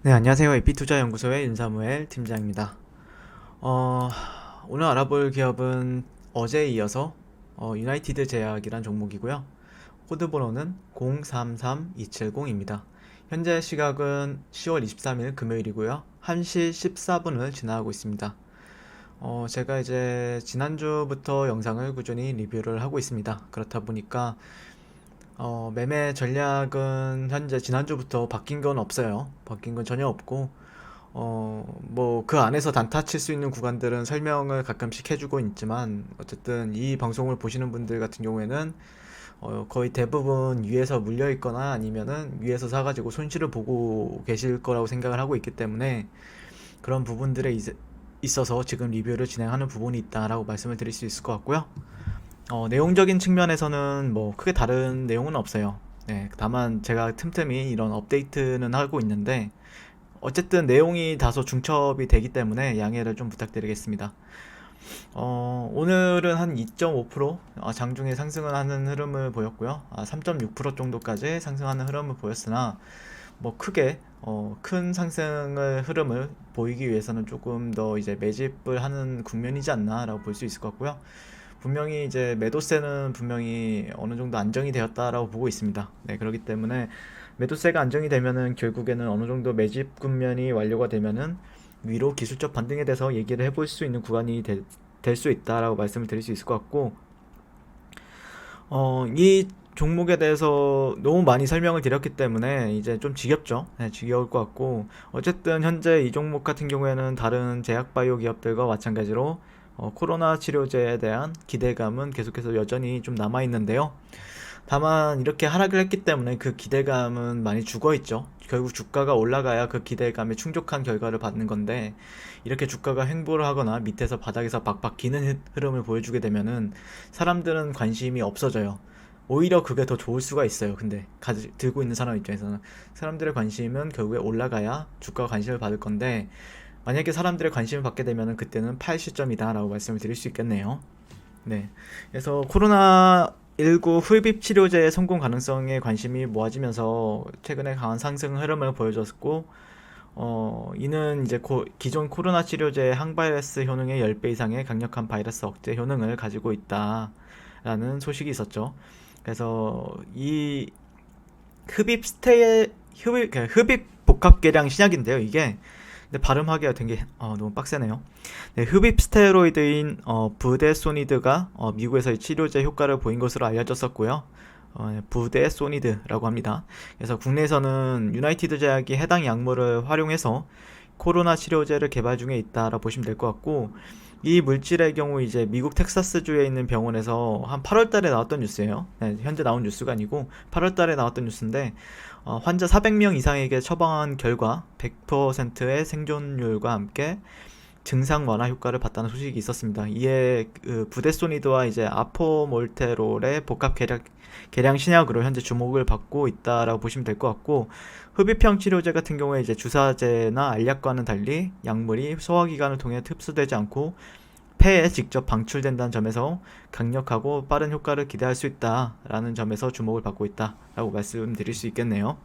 네, 안녕하세요. 에피투자연구소의 윤사무엘 팀장입니다. 어, 오늘 알아볼 기업은 어제에 이어서 유나이티드 제약이란 종목이고요. 코드 번호는 033270입니다. 현재 시각은 10월 23일 금요일이고요. 1시 14분을 지나고 있습니다. 제가 이제 지난주부터 영상을 꾸준히 리뷰를 하고 있습니다. 그렇다 보니까 매매 전략은 현재 지난주부터 바뀐 건 없어요. 바뀐 건 전혀 없고, 뭐, 그 안에서 단타 칠 수 있는 구간들은 설명을 가끔씩 해주고 있지만, 어쨌든 이 방송을 보시는 분들 같은 경우에는, 거의 대부분 위에서 물려 있거나 아니면은 위에서 사가지고 손실을 보고 계실 거라고 생각을 하고 있기 때문에, 그런 부분들에 있어서 지금 리뷰를 진행하는 부분이 있다라고 말씀을 드릴 수 있을 것 같고요. 내용적인 측면에서는 뭐 크게 다른 내용은 없어요. 네, 다만 제가 틈틈이 이런 업데이트는 하고 있는데 어쨌든 내용이 다소 중첩이 되기 때문에 양해를 좀 부탁드리겠습니다. 오늘은 한 2.5% 장중에 상승을 하는 흐름을 보였고요. 3.6% 정도까지 상승하는 흐름을 보였으나 뭐 크게 큰 상승을 흐름을 보이기 위해서는 조금 더 이제 매집을 하는 국면이지 않나라고 볼 수 있을 것 같고요. 분명히 이제 매도세는 분명히 어느 정도 안정이 되었다라고 보고 있습니다. 네, 그렇기 때문에 매도세가 안정이 되면은 결국에는 어느 정도 매집 국면이 완료가 되면은 위로 기술적 반등에 대해서 얘기를 해볼 수 있는 구간이 될 수 있다라고 말씀을 드릴 수 있을 것 같고, 이 종목에 대해서 너무 많이 설명을 드렸기 때문에 이제 좀 지겹죠. 네, 지겨울 것 같고, 어쨌든 현재 이 종목 같은 경우에는 다른 제약바이오 기업들과 마찬가지로 코로나 치료제에 대한 기대감은 계속해서 여전히 좀 남아 있는데요. 다만 이렇게 하락을 했기 때문에 그 기대감은 많이 죽어 있죠. 결국 주가가 올라가야 그 기대감에 충족한 결과를 받는 건데, 이렇게 주가가 횡보를 하거나 밑에서 바닥에서 박박 기는 흐름을 보여주게 되면은 사람들은 관심이 없어져요. 오히려 그게 더 좋을 수가 있어요. 근데 들고 있는 사람 입장에서는 사람들의 관심은 결국에 올라가야 주가가 관심을 받을 건데, 만약에 사람들의 관심을 받게 되면은 그때는 팔 시점이다라고 말씀을 드릴 수 있겠네요. 네. 그래서 코로나19 흡입 치료제의 성공 가능성에 관심이 모아지면서 최근에 강한 상승 흐름을 보여줬고, 이는 이제 기존 코로나 치료제의 항바이러스 효능의 10배 이상의 강력한 바이러스 억제 효능을 가지고 있다라는 소식이 있었죠. 그래서 이 흡입 복합 계량 신약인데요. 이게 근데 발음하기가 되게 너무 빡세네요. 네, 흡입 스테로이드인 부데소니드가 미국에서 치료제 효과를 보인 것으로 알려졌었고요. 부데소니드라고 합니다. 그래서 국내에서는 유나이티드 제약이 해당 약물을 활용해서 코로나 치료제를 개발 중에 있다라 보시면 될 것 같고, 이 물질의 경우 이제 미국 텍사스주에 있는 병원에서 한 8월 달에 나왔던 뉴스예요. 네, 현재 나온 뉴스가 아니고 8월 달에 나왔던 뉴스인데, 환자 400명 이상에게 처방한 결과 100%의 생존율과 함께 증상 완화 효과를 봤다는 소식이 있었습니다. 이에 그 부데소니드와 이제 아포몰테롤의 복합 계량 신약으로 현재 주목을 받고 있다라고 보시면 될 것 같고, 흡입형 치료제 같은 경우에 이제 주사제나 알약과는 달리 약물이 소화기관을 통해 흡수되지 않고 폐에 직접 방출된다는 점에서 강력하고 빠른 효과를 기대할 수 있다라는 점에서 주목을 받고 있다라고 말씀드릴 수 있겠네요.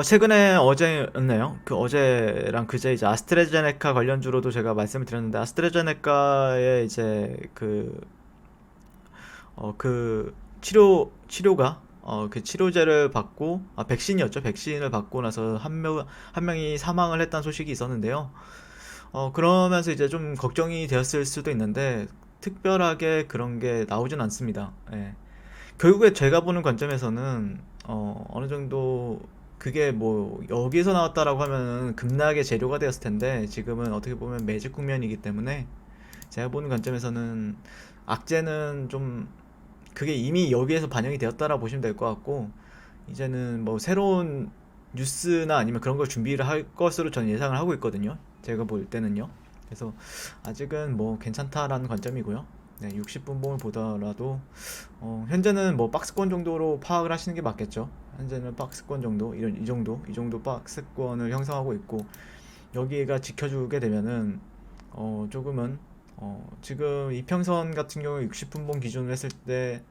최근에 어제였나요? 그 어제랑 그제 이제 아스트라제네카 관련주로도 제가 말씀을 드렸는데, 아스트라제네카의 이제 그 치료가 그 치료제를 받고, 백신이었죠. 백신을 받고 나서 한 명이 사망을 했다는 소식이 있었는데요. 그러면서 이제 좀 걱정이 되었을 수도 있는데, 특별하게 그런 게 나오진 않습니다. 예. 결국에 제가 보는 관점에서는 어느 정도 그게 뭐 여기서 나왔다라고 하면은 급락의 재료가 되었을 텐데, 지금은 어떻게 보면 매집 국면이기 때문에 제가 보는 관점에서는 악재는 좀 그게 이미 여기에서 반영이 되었다라고 보시면 될 것 같고, 이제는 뭐 새로운 뉴스나 아니면 그런 걸 준비를 할 것으로 저는 예상을 하고 있거든요. 제가 볼 때는요. 그래서 아직은 뭐 괜찮다라는 관점이고요. 네, 60분봉을 보더라도 현재는 뭐 박스권 정도로 파악을 하시는 게 맞겠죠. 현재는 박스권 정도, 이 정도 박스권을 형성하고 있고, 여기가 지켜주게 되면은 조금은 지금 이평선 같은 경우 60분봉 기준으로 했을 때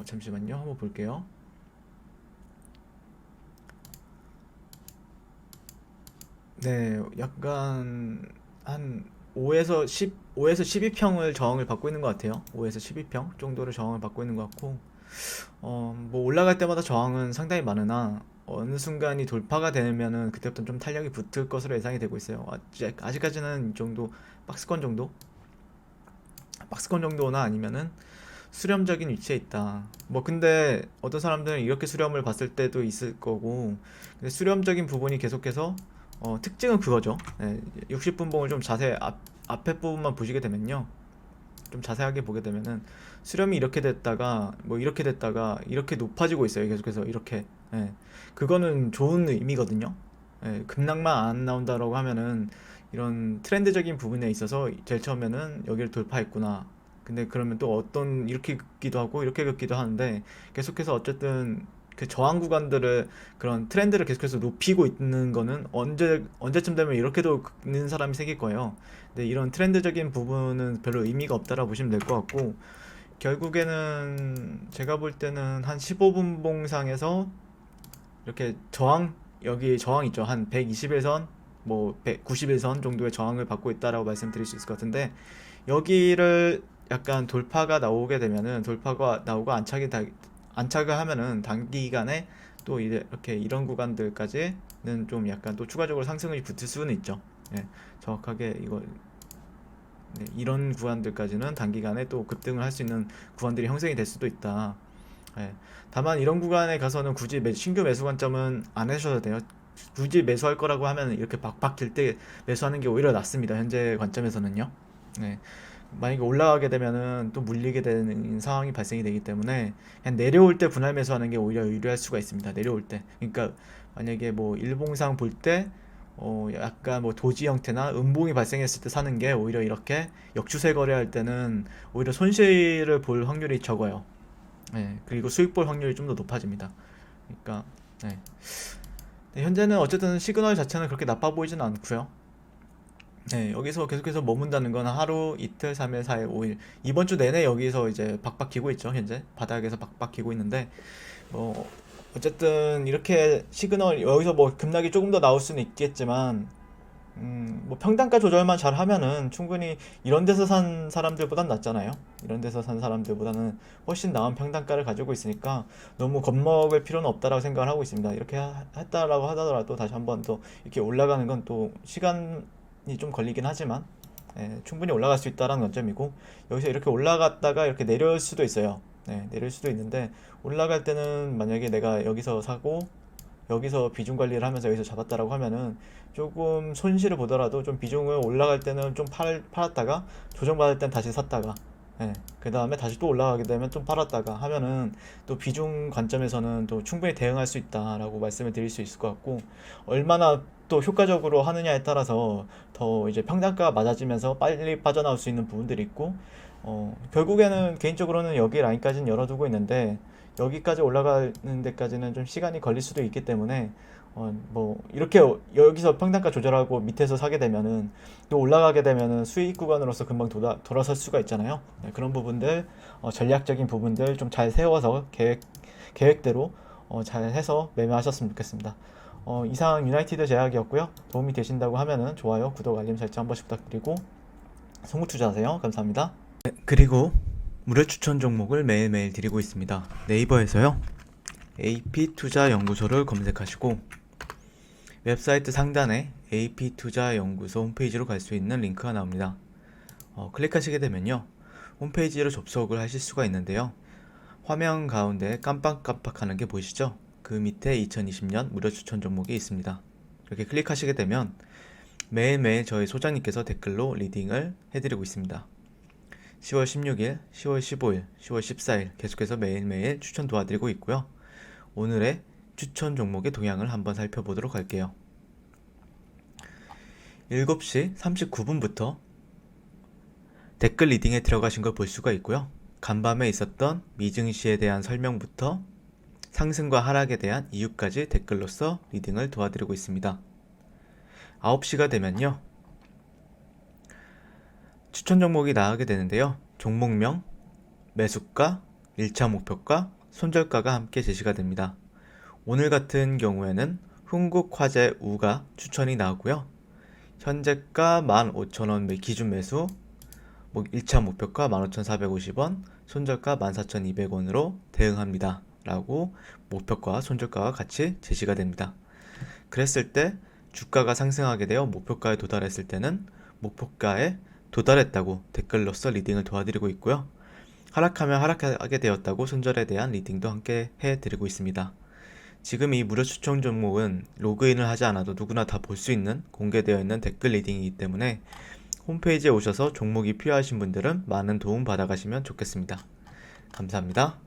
잠시만요, 한번 볼게요. 네, 약간 한 5에서 5에서 12평을 저항을 받고 있는 것 같아요. 5에서 12평 정도를 저항을 받고 있는 것 같고, 뭐 올라갈 때마다 저항은 상당히 많으나 어느 순간이 돌파가 되면은 그때부터 좀 탄력이 붙을 것으로 예상이 되고 있어요. 아직까지는 이 정도 박스권 정도, 박스권 정도나 아니면은 수렴적인 위치에 있다. 뭐 근데 어떤 사람들은 이렇게 수렴을 봤을 때도 있을 거고, 근데 수렴적인 부분이 계속해서 특징은 그거죠. 60분봉을 좀 자세히 앞에 부분만 보시게 되면요, 좀 자세하게 보게 되면은 수렴이 이렇게 됐다가 뭐 이렇게 됐다가 이렇게 높아지고 있어요. 계속해서 이렇게. 예. 그거는 좋은 의미거든요. 급락만 안 나온다라고 하면은 이런 트렌드적인 부분에 있어서 제일 처음에는 여기를 돌파했구나. 근데 그러면 또 어떤 이렇게 긋기도 하고 이렇게 긋기도 하는데, 계속해서 어쨌든 그 저항 구간들을, 그런 트렌드를 계속해서 높이고 있는 거는 언제쯤 되면 이렇게도 긋는 사람이 생길 거예요. 근데 이런 트렌드적인 부분은 별로 의미가 없다라 보시면 될 것 같고, 결국에는 제가 볼 때는 한 15분봉상에서 이렇게 저항, 여기 저항 있죠. 한 121선, 뭐 191선 정도의 저항을 받고 있다라고 말씀드릴 수 있을 것 같은데, 여기를 약간 돌파가 나오게 되면은, 돌파가 나오고 안착을 하면은 단기간에 또 이렇게 이런 구간들까지는 좀 약간 또 추가적으로 상승이 붙을 수는 있죠. 예, 정확하게 이거, 네, 이런 구간들까지는 단기간에 또 급등을 할 수 있는 구간들이 형성이 될 수도 있다. 예. 다만 이런 구간에 가서는 굳이 신규 매수 관점은 안 하셔도 돼요. 굳이 매수할 거라고 하면 이렇게 박박 길 때 매수하는 게 오히려 낫습니다. 현재 관점에서는요. 네. 만약에 올라가게 되면은 또 물리게 되는 상황이 발생이 되기 때문에 그냥 내려올 때 분할 매수하는 게 오히려 유리할 수가 있습니다. 내려올 때. 그러니까 만약에 뭐 일봉상 볼 때 약간 뭐 도지 형태나 음봉이 발생했을 때 사는 게, 오히려 이렇게 역추세 거래할 때는 오히려 손실을 볼 확률이 적어요. 네, 그리고 수익 볼 확률이 좀 더 높아집니다. 그러니까 네. 현재는 어쨌든 시그널 자체는 그렇게 나빠 보이지는 않고요. 네, 여기서 계속해서 머문다는 건 하루, 이틀, 3일, 4일, 5일, 이번 주 내내 여기서 이제 박박 기고 있죠. 현재 바닥에서 박박 기고 있는데, 뭐 어쨌든 이렇게 시그널 여기서 뭐 급락이 조금 더 나올 수는 있겠지만, 뭐 평단가 조절만 잘 하면은 충분히 이런 데서 산 사람들보단 낫잖아요. 이런 데서 산 사람들보다는 훨씬 나은 평단가를 가지고 있으니까 너무 겁먹을 필요는 없다라고 생각을 하고 있습니다. 이렇게 했다라고 하더라도 다시 한번 또 이렇게 올라가는 건 또 시간이 좀 걸리긴 하지만, 충분히 올라갈 수 있다라는 관점이고, 여기서 이렇게 올라갔다가 이렇게 내려올 수도 있어요. 내릴 수도 있는데, 올라갈 때는 만약에 내가 여기서 사고 여기서 비중 관리를 하면서 여기서 잡았다라고 하면은 조금 손실을 보더라도 좀 비중을 올라갈 때는 좀 팔았다가 조정받을 땐 다시 샀다가, 그 다음에 다시 또 올라가게 되면 좀 팔았다가 하면은 또 비중 관점에서는 또 충분히 대응할 수 있다라고 말씀을 드릴 수 있을 것 같고, 얼마나 또 효과적으로 하느냐에 따라서 더 이제 평단가가 맞아지면서 빨리 빠져나올 수 있는 부분들이 있고, 결국에는 개인적으로는 여기 라인까지는 열어두고 있는데, 여기까지 올라가는 데까지는 좀 시간이 걸릴 수도 있기 때문에, 뭐 이렇게 여기서 평단가 조절하고 밑에서 사게 되면은 또 올라가게 되면은 수익 구간으로서 금방 돌아설 수가 있잖아요. 그런 부분들, 전략적인 부분들 좀 잘 세워서 계획대로 잘 해서 매매하셨으면 좋겠습니다. 이상 유나이티드 제약이었고요. 도움이 되신다고 하면은 좋아요, 구독, 알림 설정 한 번씩 부탁드리고 선물 투자하세요. 감사합니다. 그리고 무료 추천 종목을 매일매일 드리고 있습니다. 네이버에서요, AP투자연구소를 검색하시고 웹사이트 상단에 AP투자연구소 홈페이지로 갈 수 있는 링크가 나옵니다. 클릭하시게 되면요, 홈페이지로 접속을 하실 수가 있는데요, 화면 가운데 깜빡깜빡하는 게 보이시죠? 그 밑에 2020년 무료 추천 종목이 있습니다. 이렇게 클릭하시게 되면 매일매일 저희 소장님께서 댓글로 리딩을 해드리고 있습니다. 10월 16일, 10월 15일, 10월 14일 계속해서 매일매일 추천 도와드리고 있고요. 오늘의 추천 종목의 동향을 한번 살펴보도록 할게요. 7시 39분부터 댓글 리딩에 들어가신 걸 볼 수가 있고요. 간밤에 있었던 미증시에 대한 설명부터 상승과 하락에 대한 이유까지 댓글로서 리딩을 도와드리고 있습니다. 9시가 되면요, 추천 종목이 나가게 되는데요. 종목명, 매수가, 1차 목표가, 손절가가 함께 제시가 됩니다. 오늘 같은 경우에는 흥국화재 우가 추천이 나오고요. 현재가 15,000원 기준 매수, 1차 목표가 15,450원, 손절가 14,200원으로 대응합니다. 라고 목표가, 손절가가 같이 제시가 됩니다. 그랬을 때 주가가 상승하게 되어 목표가에 도달했을 때는 목표가에 도달했다고 댓글로서 리딩을 도와드리고 있고요. 하락하면 하락하게 되었다고 손절에 대한 리딩도 함께 해드리고 있습니다. 지금 이 무료 추천 종목은 로그인을 하지 않아도 누구나 다 볼 수 있는 공개되어 있는 댓글 리딩이기 때문에 홈페이지에 오셔서 종목이 필요하신 분들은 많은 도움 받아가시면 좋겠습니다. 감사합니다.